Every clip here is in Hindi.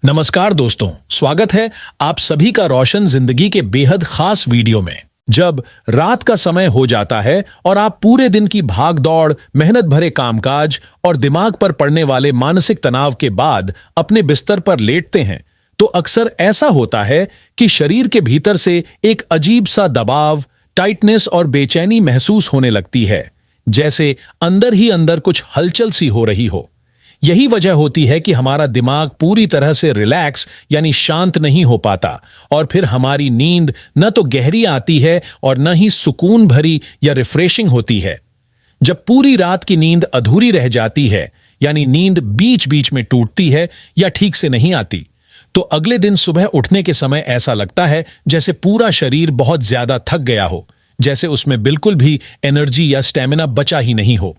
नमस्कार दोस्तों, स्वागत है आप सभी का रोशन जिंदगी के बेहद खास वीडियो में। जब रात का समय हो जाता है और आप पूरे दिन की भाग दौड़, मेहनत भरे कामकाज और दिमाग पर पड़ने वाले मानसिक तनाव के बाद अपने बिस्तर पर लेटते हैं, तो अक्सर ऐसा होता है कि शरीर के भीतर से एक अजीब सा दबाव, टाइटनेस और बेचैनी महसूस होने लगती है, जैसे अंदर ही अंदर कुछ हलचल सी हो रही हो। यही वजह होती है कि हमारा दिमाग पूरी तरह से रिलैक्स यानी शांत नहीं हो पाता और फिर हमारी नींद न तो गहरी आती है और न ही सुकून भरी या रिफ्रेशिंग होती है। जब पूरी रात की नींद अधूरी रह जाती है, यानी नींद बीच बीच में टूटती है या ठीक से नहीं आती, तो अगले दिन सुबह उठने के समय ऐसा लगता है जैसे पूरा शरीर बहुत ज्यादा थक गया हो, जैसे उसमें बिल्कुल भी एनर्जी या स्टेमिना बचा ही नहीं हो।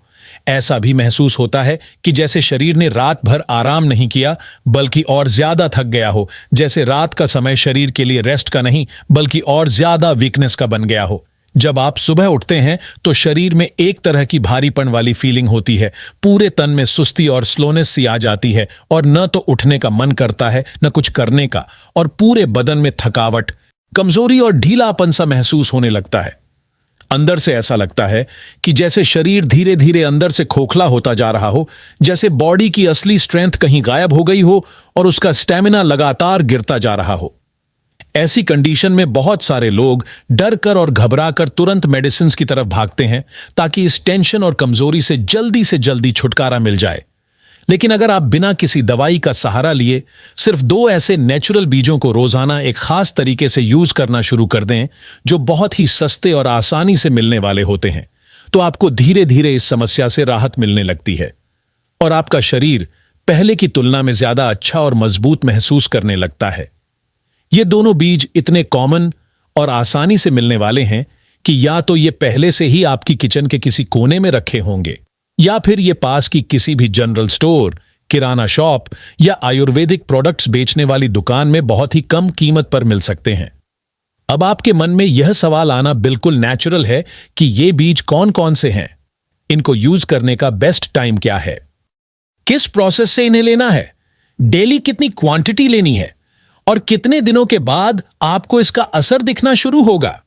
ऐसा भी महसूस होता है कि जैसे शरीर ने रात भर आराम नहीं किया बल्कि और ज्यादा थक गया हो, जैसे रात का समय शरीर के लिए रेस्ट का नहीं बल्कि और ज्यादा वीकनेस का बन गया हो। जब आप सुबह उठते हैं तो शरीर में एक तरह की भारीपन वाली फीलिंग होती है, पूरे तन में सुस्ती और स्लोनेस सी आ जाती है और न तो उठने का मन करता है न कुछ करने का, और पूरे बदन में थकावट, कमजोरी और ढीलापन सा महसूस होने लगता है। अंदर से ऐसा लगता है कि जैसे शरीर धीरे धीरे अंदर से खोखला होता जा रहा हो, जैसे बॉडी की असली स्ट्रेंथ कहीं गायब हो गई हो और उसका स्टेमिना लगातार गिरता जा रहा हो। ऐसी कंडीशन में बहुत सारे लोग डर कर और घबरा कर तुरंत मेडिसिन की तरफ भागते हैं ताकि इस टेंशन और कमजोरी से जल्दी छुटकारा मिल जाए। लेकिन अगर आप बिना किसी दवाई का सहारा लिए सिर्फ 2 ऐसे नेचुरल बीजों को रोजाना एक खास तरीके से यूज करना शुरू कर दें, जो बहुत ही सस्ते और आसानी से मिलने वाले होते हैं, तो आपको धीरे धीरे इस समस्या से राहत मिलने लगती है और आपका शरीर पहले की तुलना में ज्यादा अच्छा और मजबूत महसूस करने लगता है। ये दोनों बीज इतने कॉमन और आसानी से मिलने वाले हैं कि या तो ये पहले से ही आपकी किचन के किसी कोने में रखे होंगे या फिर ये पास की किसी भी जनरल स्टोर, किराना शॉप या आयुर्वेदिक प्रोडक्ट्स बेचने वाली दुकान में बहुत ही कम कीमत पर मिल सकते हैं। अब आपके मन में यह सवाल आना बिल्कुल नेचुरल है कि ये बीज कौन कौन से हैं, इनको यूज करने का बेस्ट टाइम क्या है, किस प्रोसेस से इन्हें लेना है, डेली कितनी क्वांटिटी लेनी है और कितने दिनों के बाद आपको इसका असर दिखना शुरू होगा।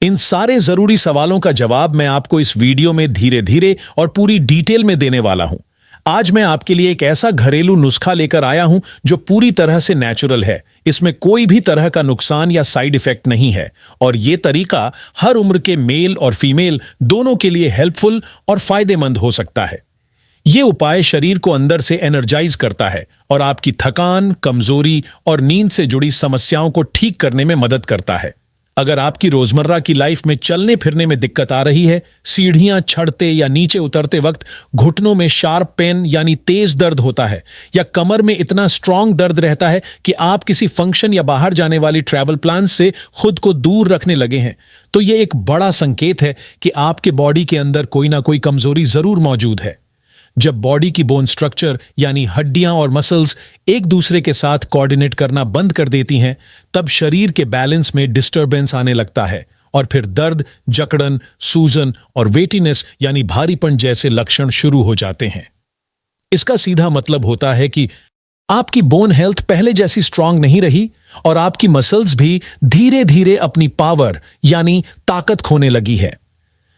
इन सारे जरूरी सवालों का जवाब मैं आपको इस वीडियो में धीरे धीरे और पूरी डिटेल में देने वाला हूं। आज मैं आपके लिए एक ऐसा घरेलू नुस्खा लेकर आया हूं जो पूरी तरह से नेचुरल है, इसमें कोई भी तरह का नुकसान या साइड इफेक्ट नहीं है और यह तरीका हर उम्र के मेल और फीमेल दोनों के लिए हेल्पफुल और फायदेमंद हो सकता है। यह उपाय शरीर को अंदर से एनर्जाइज करता है और आपकी थकान, कमजोरी और नींद से जुड़ी समस्याओं को ठीक करने में मदद करता है। अगर आपकी रोजमर्रा की लाइफ में चलने फिरने में दिक्कत आ रही है, सीढ़ियां चढ़ते या नीचे उतरते वक्त घुटनों में शार्प पेन यानी तेज दर्द होता है, या कमर में इतना स्ट्रांग दर्द रहता है कि आप किसी फंक्शन या बाहर जाने वाली ट्रैवल प्लान से खुद को दूर रखने लगे हैं, तो यह एक बड़ा संकेत है कि आपके बॉडी के अंदर कोई ना कोई कमजोरी जरूर मौजूद है। जब बॉडी की बोन स्ट्रक्चर यानी हड्डियां और मसल्स एक दूसरे के साथ कोऑर्डिनेट करना बंद कर देती हैं, तब शरीर के बैलेंस में डिस्टरबेंस आने लगता है और फिर दर्द, जकड़न, सूजन और वेटीनेस यानी भारीपन जैसे लक्षण शुरू हो जाते हैं। इसका सीधा मतलब होता है कि आपकी बोन हेल्थ पहले जैसी स्ट्रांग नहीं रही और आपकी मसल्स भी धीरे धीरे अपनी पावर यानी ताकत खोने लगी है।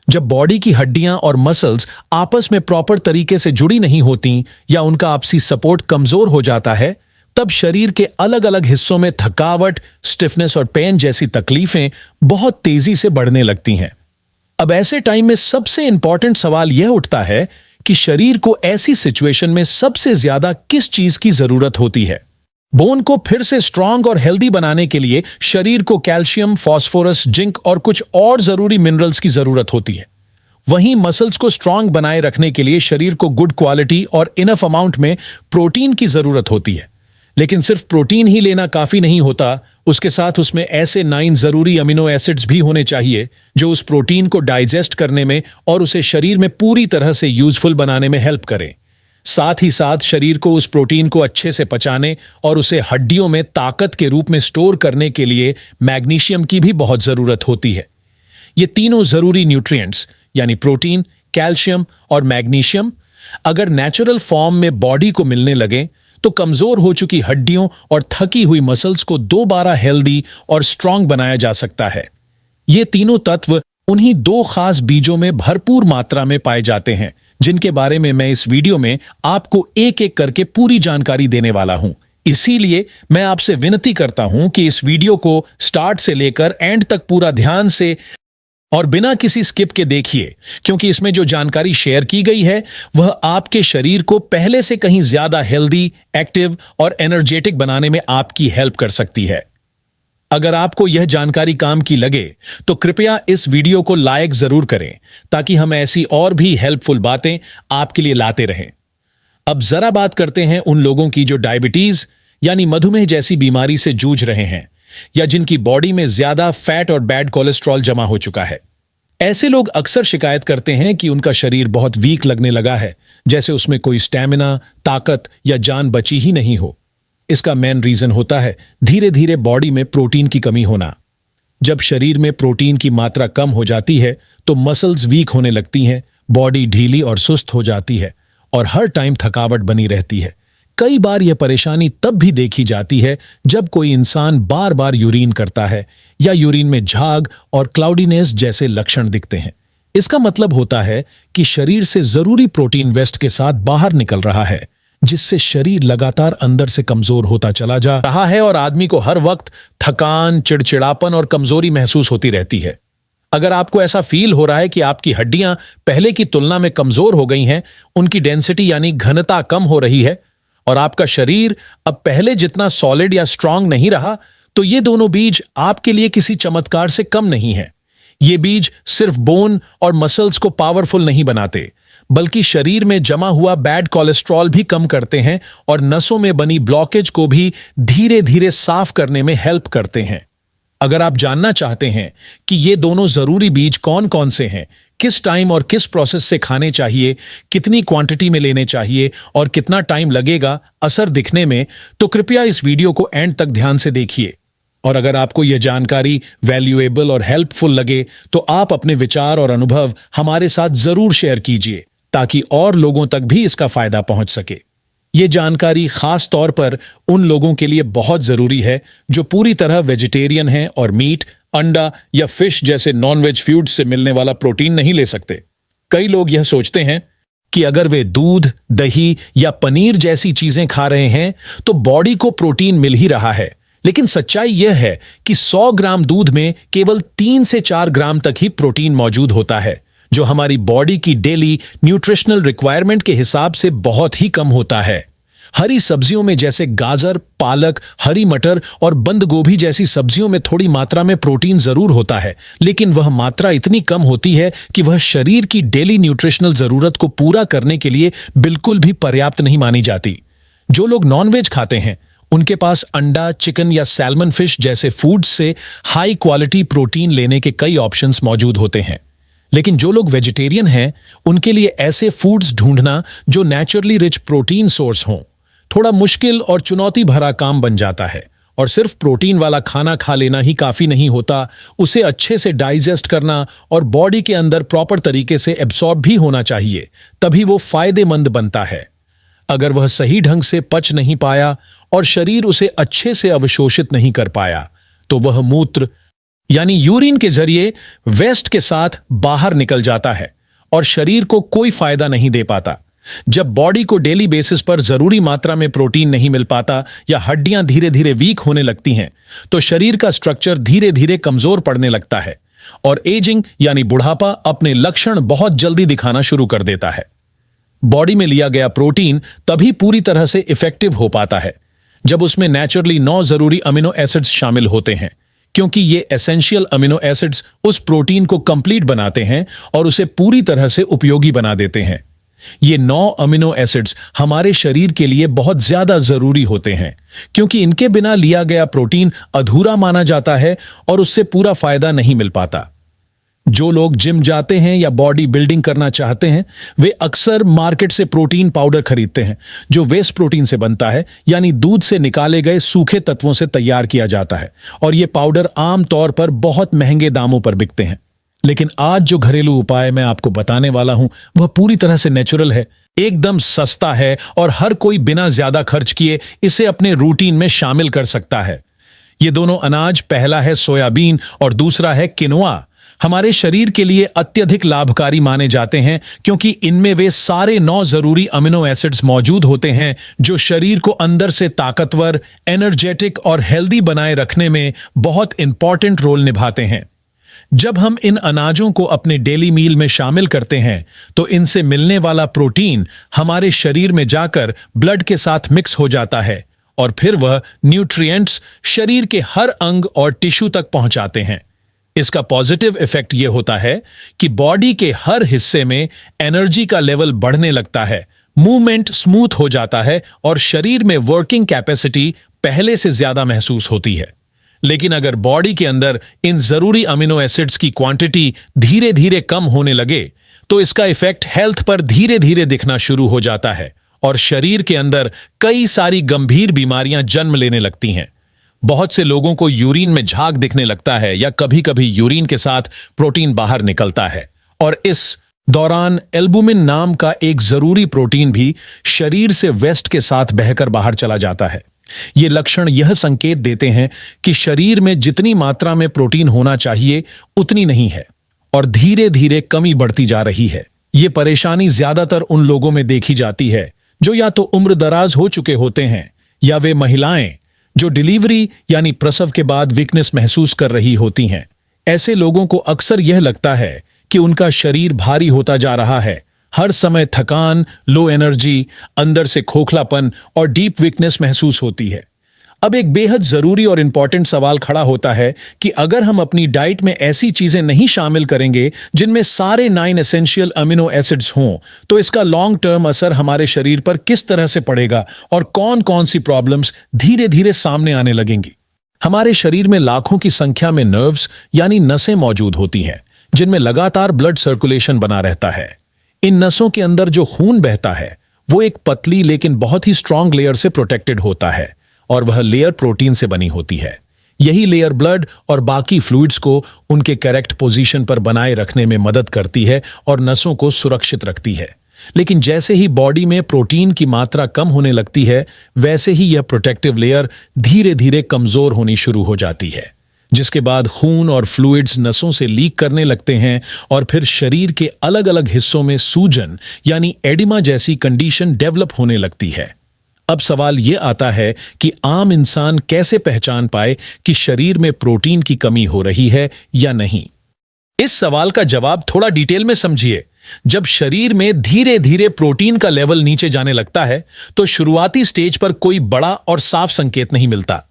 जब बॉडी की हड्डियां और मसल्स आपस में प्रॉपर तरीके से जुड़ी नहीं होती या उनका आपसी सपोर्ट कमजोर हो जाता है, तब शरीर के अलग अलग हिस्सों में थकावट, स्टिफनेस और पेन जैसी तकलीफें बहुत तेजी से बढ़ने लगती हैं। अब ऐसे टाइम में सबसे इंपॉर्टेंट सवाल यह उठता है कि शरीर को ऐसी सिचुएशन में सबसे ज्यादा किस चीज की जरूरत होती है। बोन को फिर से स्ट्रांग और हेल्दी बनाने के लिए शरीर को कैल्शियम, फास्फोरस, जिंक और कुछ और जरूरी मिनरल्स की जरूरत होती है। वहीं मसल्स को स्ट्रांग बनाए रखने के लिए शरीर को गुड क्वालिटी और इनफ अमाउंट में प्रोटीन की जरूरत होती है। लेकिन सिर्फ प्रोटीन ही लेना काफी नहीं होता, उसके साथ उसमें ऐसे 9 जरूरी अमीनो एसिड्स भी होने चाहिए जो उस प्रोटीन को डाइजेस्ट करने में और उसे शरीर में पूरी तरह से यूजफुल बनाने में हेल्प करें। साथ ही साथ शरीर को उस प्रोटीन को अच्छे से पचाने और उसे हड्डियों में ताकत के रूप में स्टोर करने के लिए मैग्नीशियम की भी बहुत जरूरत होती है। ये तीनों जरूरी न्यूट्रिएंट्स यानी प्रोटीन, कैल्शियम और मैग्नीशियम अगर नेचुरल फॉर्म में बॉडी को मिलने लगे तो कमजोर हो चुकी हड्डियों और थकी हुई मसल्स को दोबारा हेल्दी और स्ट्रांग बनाया जा सकता है। ये तीनों तत्व उन्हीं दो खास बीजों में भरपूर मात्रा में पाए जाते हैं, जिनके बारे में मैं इस वीडियो में आपको एक एक करके पूरी जानकारी देने वाला हूं। इसीलिए मैं आपसे विनती करता हूं कि इस वीडियो को स्टार्ट से लेकर एंड तक पूरा ध्यान से और बिना किसी स्किप के देखिए, क्योंकि इसमें जो जानकारी शेयर की गई है वह आपके शरीर को पहले से कहीं ज्यादा हेल्दी, एक्टिव और एनर्जेटिक बनाने में आपकी हेल्प कर सकती है। अगर आपको यह जानकारी काम की लगे तो कृपया इस वीडियो को लाइक जरूर करें, ताकि हम ऐसी और भी हेल्पफुल बातें आपके लिए लाते रहें। अब जरा बात करते हैं उन लोगों की जो डायबिटीज यानी मधुमेह जैसी बीमारी से जूझ रहे हैं, या जिनकी बॉडी में ज्यादा फैट और बैड कोलेस्ट्रॉल जमा हो चुका है। ऐसे लोग अक्सर शिकायत करते हैं कि उनका शरीर बहुत वीक लगने लगा है, जैसे उसमें कोई स्टैमिना, ताकत या जान बची ही नहीं हो। इसका मेन रीजन होता है धीरे धीरे बॉडी में प्रोटीन की कमी होना। जब शरीर में प्रोटीन की मात्रा कम हो जाती है तो मसल्स वीक होने लगती हैं, बॉडी ढीली और सुस्त हो जाती है और हर टाइम थकावट बनी रहती है। कई बार यह परेशानी तब भी देखी जाती है जब कोई इंसान बार बार यूरिन करता है या यूरिन में झाग और क्लाउडीनेस जैसे लक्षण दिखते हैं। इसका मतलब होता है कि शरीर से जरूरी प्रोटीन वेस्ट के साथ बाहर निकल रहा है, जिससे शरीर लगातार अंदर से कमजोर होता चला जा रहा है और आदमी को हर वक्त थकान, चिड़चिड़ापन और कमजोरी महसूस होती रहती है। अगर आपको ऐसा फील हो रहा है कि आपकी हड्डियां पहले की तुलना में कमजोर हो गई हैं, उनकी डेंसिटी यानी घनता कम हो रही है और आपका शरीर अब पहले जितना सॉलिड या स्ट्रांग नहीं रहा, तो ये दोनों बीज आपके लिए किसी चमत्कार से कम नहीं है। ये बीज सिर्फ बोन और मसल्स को पावरफुल नहीं बनाते, बल्कि शरीर में जमा हुआ बैड कोलेस्ट्रॉल भी कम करते हैं और नसों में बनी ब्लॉकेज को भी धीरे धीरे साफ करने में हेल्प करते हैं। अगर आप जानना चाहते हैं कि ये दोनों जरूरी बीज कौन कौन से हैं, किस टाइम और किस प्रोसेस से खाने चाहिए, कितनी क्वांटिटी में लेने चाहिए और कितना टाइम लगेगा असर दिखने में, तो कृपया इस वीडियो को एंड तक ध्यान से देखिए। और अगर आपको यह जानकारी वैल्यूएबल और हेल्पफुल लगे तो आप अपने विचार और अनुभव हमारे साथ जरूर शेयर कीजिए, ताकि और लोगों तक भी इसका फायदा पहुंच सके। ये जानकारी खास तौर पर उन लोगों के लिए बहुत जरूरी है जो पूरी तरह वेजिटेरियन हैं और मीट, अंडा या फिश जैसे नॉन-वेज फूड से मिलने वाला प्रोटीन नहीं ले सकते। कई लोग यह सोचते हैं कि अगर वे दूध, दही या पनीर जैसी चीजें खा रहे हैं तो बॉडी को प्रोटीन मिल ही रहा है, लेकिन सच्चाई यह है कि 100 ग्राम दूध में केवल 3 से 4 ग्राम तक ही प्रोटीन मौजूद होता है, जो हमारी बॉडी की डेली न्यूट्रिशनल रिक्वायरमेंट के हिसाब से बहुत ही कम होता है। हरी सब्जियों में जैसे गाजर, पालक, हरी मटर और बंद गोभी जैसी सब्जियों में थोड़ी मात्रा में प्रोटीन जरूर होता है, लेकिन वह मात्रा इतनी कम होती है कि वह शरीर की डेली न्यूट्रिशनल जरूरत को पूरा करने के लिए बिल्कुल भी पर्याप्त नहीं मानी जाती। जो लोग नॉनवेज खाते हैं उनके पास अंडा, चिकन या सैल्मन फिश जैसे फूड्स से हाई क्वालिटी प्रोटीन लेने के कई ऑप्शंस मौजूद होते हैं, लेकिन जो लोग वेजिटेरियन हैं उनके लिए ऐसे फूड्स ढूंढना जो नेचुरली रिच प्रोटीन सोर्स हों थोड़ा मुश्किल और चुनौती भरा काम बन जाता है। और सिर्फ प्रोटीन वाला खाना खा लेना ही काफी नहीं होता, उसे अच्छे से डाइजेस्ट करना और बॉडी के अंदर प्रॉपर तरीके से एब्सॉर्ब भी होना चाहिए, तभी वो फायदेमंद बनता है। अगर वह सही ढंग से पच नहीं पाया और शरीर उसे अच्छे से अवशोषित नहीं कर पाया, तो वह मूत्र यानी यूरिन के जरिए वेस्ट के साथ बाहर निकल जाता है और शरीर को कोई फायदा नहीं दे पाता। जब बॉडी को डेली बेसिस पर जरूरी मात्रा में प्रोटीन नहीं मिल पाता या हड्डियां धीरे धीरे वीक होने लगती हैं, तो शरीर का स्ट्रक्चर धीरे धीरे कमजोर पड़ने लगता है और एजिंग यानी बुढ़ापा अपने लक्षण बहुत जल्दी दिखाना शुरू कर देता है। बॉडी में लिया गया प्रोटीन तभी पूरी तरह से इफेक्टिव हो पाता है जब उसमें नेचुरली 9 जरूरी अमीनो एसिड्स शामिल होते हैं, क्योंकि ये एसेंशियल अमीनो एसिड्स उस प्रोटीन को कंप्लीट बनाते हैं और उसे पूरी तरह से उपयोगी बना देते हैं। ये 9 अमीनो एसिड्स हमारे शरीर के लिए बहुत ज्यादा जरूरी होते हैं, क्योंकि इनके बिना लिया गया प्रोटीन अधूरा माना जाता है और उससे पूरा फायदा नहीं मिल पाता। जो लोग जिम जाते हैं या बॉडी बिल्डिंग करना चाहते हैं, वे अक्सर मार्केट से प्रोटीन पाउडर खरीदते हैं जो वेस्ट प्रोटीन से बनता है, यानी दूध से निकाले गए सूखे तत्वों से तैयार किया जाता है, और ये पाउडर आमतौर पर बहुत महंगे दामों पर बिकते हैं। लेकिन आज जो घरेलू उपाय मैं आपको बताने वाला हूं वह पूरी तरह से नेचुरल है, एकदम सस्ता है और हर कोई बिना ज्यादा खर्च किए इसे अपने रूटीन में शामिल कर सकता है। ये दोनों अनाज, पहला है सोयाबीन और दूसरा है किनोआ, हमारे शरीर के लिए अत्यधिक लाभकारी माने जाते हैं क्योंकि इनमें वे सारे 9 जरूरी अमीनो एसिड्स मौजूद होते हैं जो शरीर को अंदर से ताकतवर, एनर्जेटिक और हेल्दी बनाए रखने में बहुत इंपॉर्टेंट रोल निभाते हैं। जब हम इन अनाजों को अपने डेली मील में शामिल करते हैं तो इनसे मिलने वाला प्रोटीन हमारे शरीर में जाकर ब्लड के साथ मिक्स हो जाता है और फिर वह न्यूट्रिएंट्स शरीर के हर अंग और टिश्यू तक पहुंचाते हैं। इसका पॉजिटिव इफेक्ट यह होता है कि बॉडी के हर हिस्से में एनर्जी का लेवल बढ़ने लगता है, मूवमेंट स्मूथ हो जाता है और शरीर में वर्किंग कैपेसिटी पहले से ज्यादा महसूस होती है। लेकिन अगर बॉडी के अंदर इन जरूरी अमीनो एसिड्स की क्वांटिटी धीरे धीरे कम होने लगे तो इसका इफेक्ट हेल्थ पर धीरे धीरे दिखना शुरू हो जाता है और शरीर के अंदर कई सारी गंभीर बीमारियां जन्म लेने लगती हैं। बहुत से लोगों को यूरिन में झाग दिखने लगता है या कभी कभी यूरिन के साथ प्रोटीन बाहर निकलता है और इस दौरान एल्बुमिन नाम का एक जरूरी प्रोटीन भी शरीर से वेस्ट के साथ बहकर बाहर चला जाता है। ये लक्षण यह संकेत देते हैं कि शरीर में जितनी मात्रा में प्रोटीन होना चाहिए उतनी नहीं है और धीरे धीरे कमी बढ़ती जा रही है। ये परेशानी ज्यादातर उन लोगों में देखी जाती है जो या तो उम्र दराज हो चुके होते हैं या वे महिलाएं जो डिलीवरी यानी प्रसव के बाद वीकनेस महसूस कर रही होती हैं। ऐसे लोगों को अक्सर यह लगता है कि उनका शरीर भारी होता जा रहा है, हर समय थकान, लो एनर्जी, अंदर से खोखलापन और डीप वीकनेस महसूस होती है। अब एक बेहद जरूरी और इंपॉर्टेंट सवाल खड़ा होता है कि अगर हम अपनी डाइट में ऐसी चीजें नहीं शामिल करेंगे जिनमें सारे 9 एसेंशियल अमीनो एसिड्स हों तो इसका लॉन्ग टर्म असर हमारे शरीर पर किस तरह से पड़ेगा और कौन कौन सी प्रॉब्लम्स धीरे धीरे सामने आने लगेंगी। हमारे शरीर में लाखों की संख्या में नर्व्स यानी नसें मौजूद होती हैं जिनमें लगातार ब्लड सर्कुलेशन बना रहता है। इन नसों के अंदर जो खून बहता है वो एक पतली लेकिन बहुत ही स्ट्रांग लेयर से प्रोटेक्टेड होता है और वह लेयर प्रोटीन से बनी होती है। यही लेयर ब्लड और बाकी फ्लूइड्स को उनके करेक्ट पोजीशन पर बनाए रखने में मदद करती है और नसों को सुरक्षित रखती है। लेकिन जैसे ही बॉडी में प्रोटीन की मात्रा कम होने लगती है वैसे ही यह प्रोटेक्टिव लेयर धीरे धीरे कमजोर होनी शुरू हो जाती है, जिसके बाद खून और फ्लूइड्स नसों से लीक करने लगते हैं और फिर शरीर के अलग अलग हिस्सों में सूजन यानी एडिमा जैसी कंडीशन डेवलप होने लगती है। अब सवाल यह आता है कि आम इंसान कैसे पहचान पाए कि शरीर में प्रोटीन की कमी हो रही है या नहीं। इस सवाल का जवाब थोड़ा डिटेल में समझिए। जब शरीर में धीरे धीरे प्रोटीन का लेवल नीचे जाने लगता है तो शुरुआती स्टेज पर कोई बड़ा और साफ संकेत नहीं मिलता,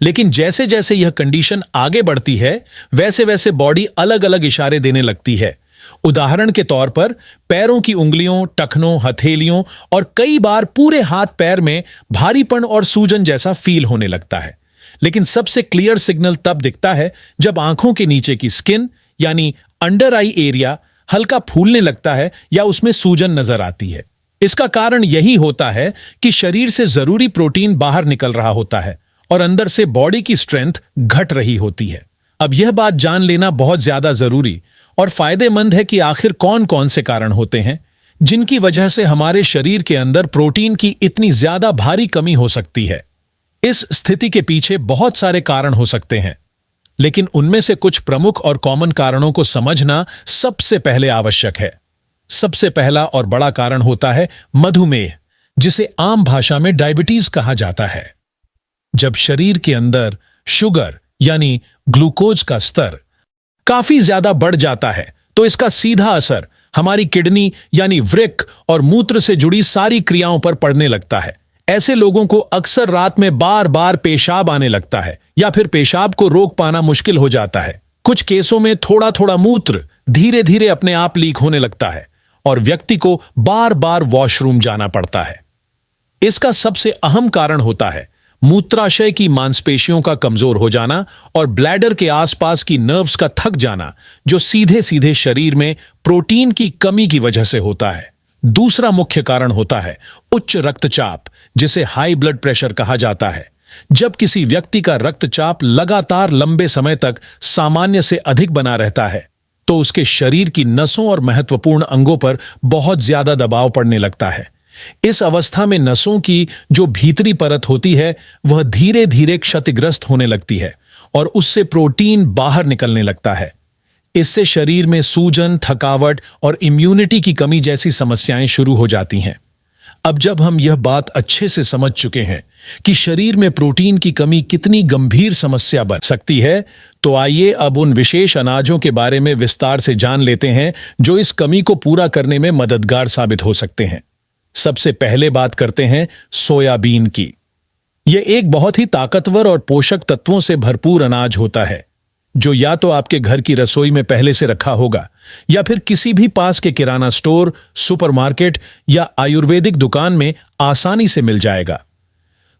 लेकिन जैसे जैसे यह कंडीशन आगे बढ़ती है वैसे वैसे बॉडी अलग अलग इशारे देने लगती है। उदाहरण के तौर पर पैरों की उंगलियों, टखनों, हथेलियों और कई बार पूरे हाथ पैर में भारीपन और सूजन जैसा फील होने लगता है। लेकिन सबसे क्लियर सिग्नल तब दिखता है जब आंखों के नीचे की स्किन यानी अंडर आई एरिया हल्का फूलने लगता है या उसमें सूजन नजर आती है। इसका कारण यही होता है कि शरीर से जरूरी प्रोटीन बाहर निकल रहा होता है और अंदर से बॉडी की स्ट्रेंथ घट रही होती है। अब यह बात जान लेना बहुत ज्यादा जरूरी और फायदेमंद है कि आखिर कौन कौन से कारण होते हैं जिनकी वजह से हमारे शरीर के अंदर प्रोटीन की इतनी ज्यादा भारी कमी हो सकती है। इस स्थिति के पीछे बहुत सारे कारण हो सकते हैं, लेकिन उनमें से कुछ प्रमुख और कॉमन कारणों को समझना सबसे पहले आवश्यक है। सबसे पहला और बड़ा कारण होता है मधुमेह, जिसे आम भाषा में डायबिटीज कहा जाता है। जब शरीर के अंदर शुगर यानी ग्लूकोज का स्तर काफी ज्यादा बढ़ जाता है तो इसका सीधा असर हमारी किडनी यानी वृक्क और मूत्र से जुड़ी सारी क्रियाओं पर पड़ने लगता है। ऐसे लोगों को अक्सर रात में बार बार पेशाब आने लगता है या फिर पेशाब को रोक पाना मुश्किल हो जाता है। कुछ केसों में थोड़ा थोड़ा मूत्र धीरे धीरे अपने आप लीक होने लगता है और व्यक्ति को बार बार वॉशरूम जाना पड़ता है। इसका सबसे अहम कारण होता है मूत्राशय की मांसपेशियों का कमजोर हो जाना और ब्लैडर के आसपास की नर्व्स का थक जाना, जो सीधे सीधे शरीर में प्रोटीन की कमी की वजह से होता है। दूसरा मुख्य कारण होता है उच्च रक्तचाप, जिसे हाई ब्लड प्रेशर कहा जाता है। जब किसी व्यक्ति का रक्तचाप लगातार लंबे समय तक सामान्य से अधिक बना रहता है तो उसके शरीर की नसों और महत्वपूर्ण अंगों पर बहुत ज्यादा दबाव पड़ने लगता है। इस अवस्था में नसों की जो भीतरी परत होती है वह धीरे धीरे क्षतिग्रस्त होने लगती है और उससे प्रोटीन बाहर निकलने लगता है। इससे शरीर में सूजन, थकावट और इम्यूनिटी की कमी जैसी समस्याएं शुरू हो जाती हैं। अब जब हम यह बात अच्छे से समझ चुके हैं कि शरीर में प्रोटीन की कमी कितनी गंभीर समस्या बन सकती है, तो आइए अब उन विशेष अनाजों के बारे में विस्तार से जान लेते हैं जो इस कमी को पूरा करने में मददगार साबित हो सकते हैं। सबसे पहले बात करते हैं सोयाबीन की। यह एक बहुत ही ताकतवर और पोषक तत्वों से भरपूर अनाज होता है जो या तो आपके घर की रसोई में पहले से रखा होगा या फिर किसी भी पास के किराना स्टोर, सुपरमार्केट या आयुर्वेदिक दुकान में आसानी से मिल जाएगा।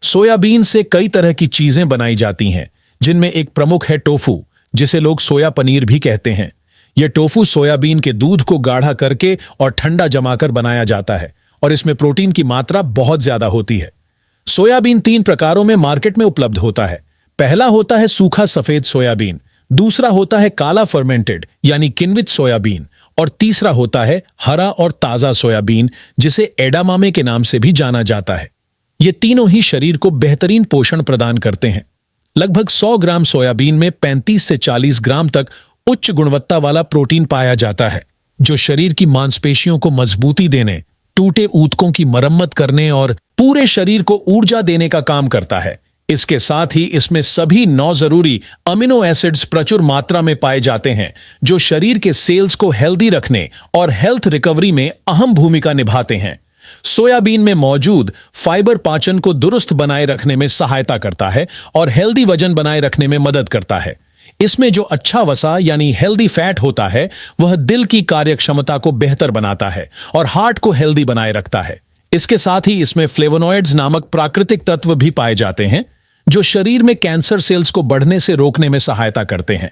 सोयाबीन से कई तरह की चीजें बनाई जाती हैं, जिनमें एक प्रमुख है टोफू, जिसे लोग सोया पनीर भी कहते हैं। यह टोफू सोयाबीन के दूध को गाढ़ा करके और ठंडा जमाकर बनाया जाता है और इसमें प्रोटीन की मात्रा बहुत ज्यादा होती है। सोयाबीन 3 प्रकारों में मार्केट में उपलब्ध होता है। पहला होता है सूखा सफेद सोयाबीन, दूसरा होता है काला फर्मेंटेड यानी किण्वित सोयाबीन, और तीसरा होता है हरा और ताजा सोयाबीन, जिसे एडामामे के नाम से भी जाना जाता है। ये तीनों ही शरीर को बेहतरीन पोषण प्रदान करते हैं। लगभग 100 ग्राम सोयाबीन में 35 से 40 ग्राम तक उच्च गुणवत्ता वाला प्रोटीन पाया जाता है, जो शरीर की मांसपेशियों को मजबूती देने, टूटे ऊतकों की मरम्मत करने और पूरे शरीर को ऊर्जा देने का काम करता है। इसके साथ ही इसमें सभी 9 जरूरी अमीनो एसिड्स प्रचुर मात्रा में पाए जाते हैं, जो शरीर के सेल्स को हेल्दी रखने और हेल्थ रिकवरी में अहम भूमिका निभाते हैं। सोयाबीन में मौजूद फाइबर पाचन को दुरुस्त बनाए रखने में सहायता करता है और हेल्दी वजन बनाए रखने में मदद करता है। इसमें जो अच्छा वसा यानी हेल्दी फैट होता है वह दिल की कार्यक्षमता को बेहतर बनाता है और हार्ट को हेल्दी बनाए रखता है। इसके साथ ही इसमें फ्लेवोनॉइड्स नामक प्राकृतिक तत्व भी पाए जाते हैं, जो शरीर में कैंसर सेल्स को बढ़ने से रोकने में सहायता करते हैं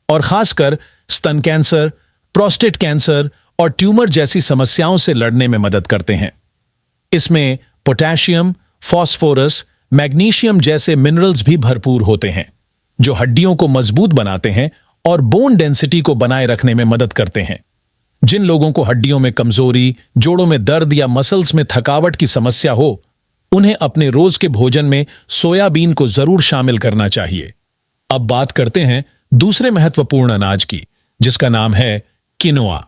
और खासकर स्तन कैंसर, प्रोस्टेट कैंसर और ट्यूमर जैसी समस्याओं से लड़ने में मदद करते हैं। इसमें पोटेशियम, फास्फोरस, मैग्नीशियम जैसे मिनरल्स भी भरपूर होते हैं, जो हड्डियों को मजबूत बनाते हैं और बोन डेंसिटी को बनाए रखने में मदद करते हैं। जिन लोगों को हड्डियों में कमजोरी, जोड़ों में दर्द या मसल्स में थकावट की समस्या हो, उन्हें अपने रोज के भोजन में सोयाबीन को जरूर शामिल करना चाहिए। अब बात करते हैं दूसरे महत्वपूर्ण अनाज की, जिसका नाम है किनोआ।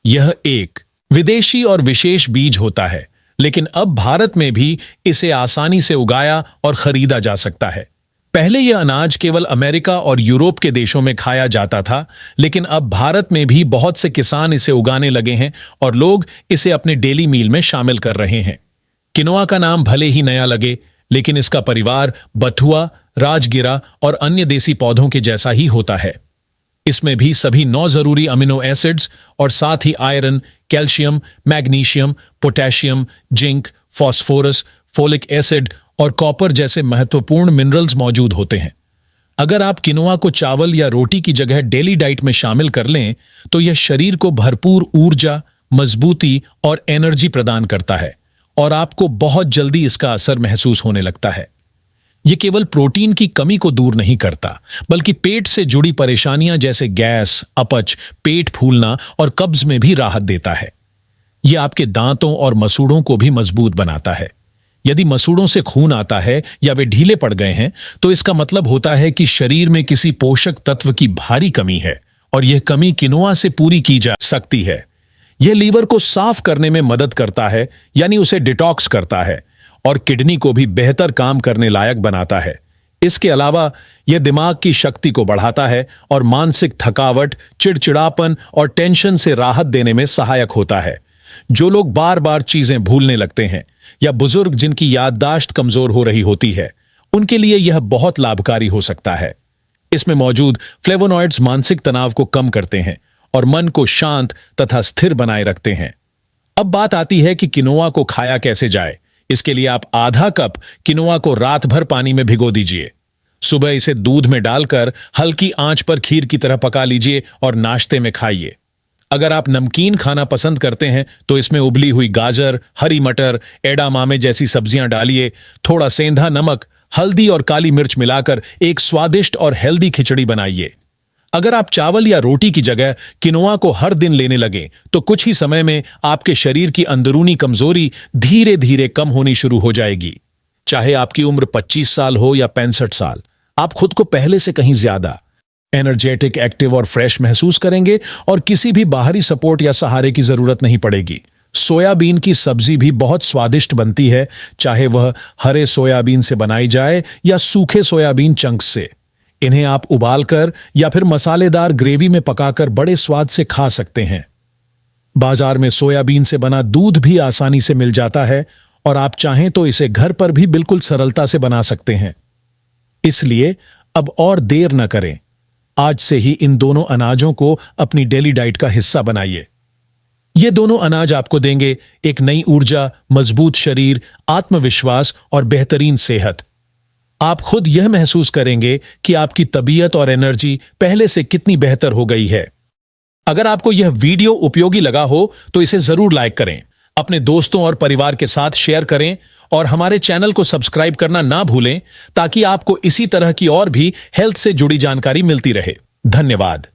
यह एक विदेशी और विशेष बीज होता है, लेकिन अब भारत में भी इसे आसानी से उगाया और खरीदा जा सकता है। पहले यह अनाज केवल अमेरिका और यूरोप के देशों में खाया जाता था, लेकिन अब भारत में भी बहुत से किसान इसे उगाने लगे हैं और लोग इसे अपने डेली मील में शामिल कर रहे हैं। किनोआ का नाम भले ही नया लगे, लेकिन इसका परिवार बथुआ, राजगिरा और अन्य देसी पौधों के जैसा ही होता है। इसमें भी सभी 9 जरूरी अमीनो एसिड्स और साथ ही iron, calcium, magnesium, potassium, zinc, phosphorus, folic acid और कॉपर जैसे महत्वपूर्ण मिनरल्स मौजूद होते हैं। अगर आप किनोआ को चावल या रोटी की जगह डेली डाइट में शामिल कर लें, तो यह शरीर को भरपूर ऊर्जा, मजबूती और एनर्जी प्रदान करता है और आपको बहुत जल्दी इसका असर महसूस होने लगता है। यह केवल प्रोटीन की कमी को दूर नहीं करता, बल्कि पेट से जुड़ी परेशानियां जैसे गैस, अपच, पेट फूलना और कब्ज में भी राहत देता है। यह आपके दांतों और मसूड़ों को भी मजबूत बनाता है। यदि मसूड़ों से खून आता है या वे ढीले पड़ गए हैं, तो इसका मतलब होता है कि शरीर में किसी पोषक तत्व की भारी कमी है और यह कमी किनोआ से पूरी की जा सकती है। यह लीवर को साफ करने में मदद करता है, यानी उसे डिटॉक्स करता है, और किडनी को भी बेहतर काम करने लायक बनाता है। इसके अलावा यह दिमाग की शक्ति को बढ़ाता है और मानसिक थकावट, चिड़चिड़ापन और टेंशन से राहत देने में सहायक होता है। जो लोग बार बार चीजें भूलने लगते हैं या बुजुर्ग जिनकी याददाश्त कमजोर हो रही होती है, उनके लिए यह बहुत लाभकारी हो सकता है। इसमें मौजूद फ्लेवोनॉइड्स मानसिक तनाव को कम करते हैं और मन को शांत तथा स्थिर बनाए रखते हैं। अब बात आती है कि किनोआ को खाया कैसे जाए। इसके लिए आप आधा कप किनोआ को रात भर पानी में भिगो दीजिए। सुबह इसे दूध में डालकर हल्की आंच पर खीर की तरह पका लीजिए और नाश्ते में खाइए। अगर आप नमकीन खाना पसंद करते हैं तो इसमें उबली हुई गाजर, हरी मटर, एडामामे जैसी सब्जियां डालिए। थोड़ा सेंधा नमक, हल्दी और काली मिर्च मिलाकर एक स्वादिष्ट और हेल्दी खिचड़ी बनाइए। अगर आप चावल या रोटी की जगह किनोआ को हर दिन लेने लगे तो कुछ ही समय में आपके शरीर की अंदरूनी कमजोरी धीरे धीरे कम होनी शुरू हो जाएगी। चाहे आपकी उम्र 25 साल हो या 65 साल, आप खुद को पहले से कहीं ज्यादा एनर्जेटिक, एक्टिव और फ्रेश महसूस करेंगे और किसी भी बाहरी सपोर्ट या सहारे की जरूरत नहीं पड़ेगी। सोयाबीन की सब्जी भी बहुत स्वादिष्ट बनती है, चाहे वह हरे सोयाबीन से बनाई जाए या सूखे सोयाबीन चंक्स से। इन्हें आप उबालकर या फिर मसालेदार ग्रेवी में पकाकर बड़े स्वाद से खा सकते हैं। बाजार में सोयाबीन से बना दूध भी आसानी से मिल जाता है और आप चाहें तो इसे घर पर भी बिल्कुल सरलता से बना सकते हैं। इसलिए अब और देर न करें, आज से ही इन दोनों अनाजों को अपनी डेली डाइट का हिस्सा बनाइए। ये दोनों अनाज आपको देंगे एक नई ऊर्जा, मजबूत शरीर, आत्मविश्वास और बेहतरीन सेहत। आप खुद यह महसूस करेंगे कि आपकी तबीयत और एनर्जी पहले से कितनी बेहतर हो गई है। अगर आपको यह वीडियो उपयोगी लगा हो तो इसे जरूर लाइक करें, अपने दोस्तों और परिवार के साथ शेयर करें और हमारे चैनल को सब्सक्राइब करना ना भूलें ताकि आपको इसी तरह की और भी हेल्थ से जुड़ी जानकारी मिलती रहे। धन्यवाद।